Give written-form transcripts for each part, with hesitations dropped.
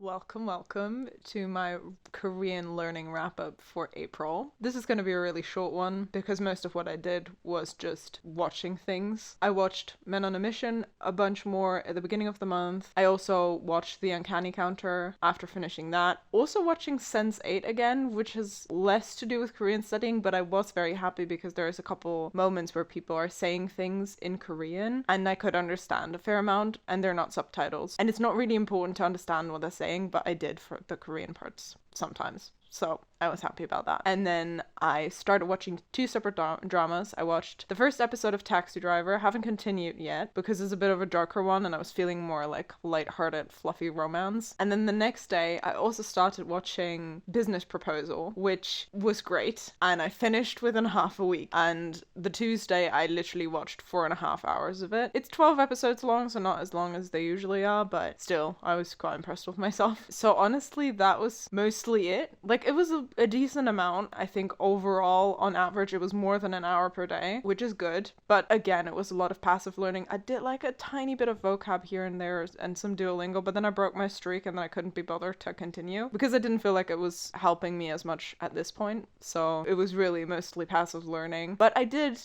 Welcome to my Korean learning wrap up for April. This is going to be a really short one because most of what I did was just watching things. I watched Men on a Mission a bunch more at the beginning of the month. I also watched The Uncanny Counter after finishing that. Also watching Sense8 again, which has less to do with Korean studying, but I was very happy because there's a couple moments where people are saying things in Korean and I could understand a fair amount, and they're not subtitles. And it's not really important to understand what they're saying, but I did for the Korean parts sometimes. So I was happy about that. And then I started watching two separate dramas. I watched the first episode of Taxi Driver. Haven't continued yet because it's a bit of a darker one and I was feeling more like lighthearted, fluffy romance. And then the next day, I also started watching Business Proposal, which was great. And I finished within half a week. And the Tuesday, I literally watched 4.5 hours of it. It's 12 episodes long, so not as long as they usually are, but still, I was quite impressed with myself. So honestly, that was mostly it. Like, it was a decent amount. I think overall, on average, it was more than an hour per day, which is good. But again, it was a lot of passive learning. I did like a tiny bit of vocab here and there and some Duolingo, but then I broke my streak and then I couldn't be bothered to continue because I didn't feel like it was helping me as much at this point. So it was really mostly passive learning. But I did,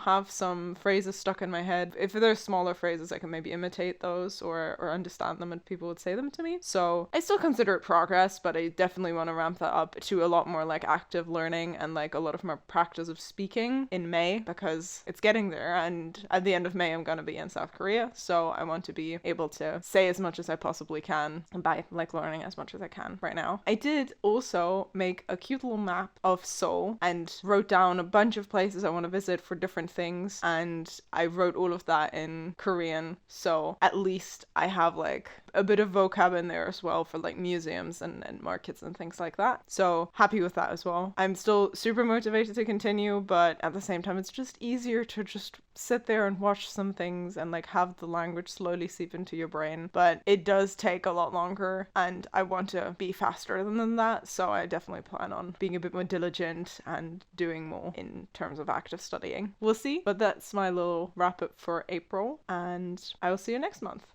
have some phrases stuck in my head. If there's smaller phrases, I can maybe imitate those or understand them and people would say them to me. So I still consider it progress, but I definitely want to ramp that up to a lot more like active learning and like a lot of more practice of speaking in May because it's getting there, and at the end of May I'm going to be in South Korea, so I want to be able to say as much as I possibly can by like learning as much as I can right now. I did also make a cute little map of Seoul and wrote down a bunch of places I want to visit for different things, and I wrote all of that in Korean, so at least I have like a bit of vocab in there as well for like museums and markets and things like that. So happy with that as well. I'm still super motivated to continue, but at the same time it's just easier to just sit there and watch some things and like have the language slowly seep into your brain. But it does take a lot longer and I want to be faster than that, so I definitely plan on being a bit more diligent and doing more in terms of active studying. We'll see, but that's my little wrap up for April, and I will see you next month.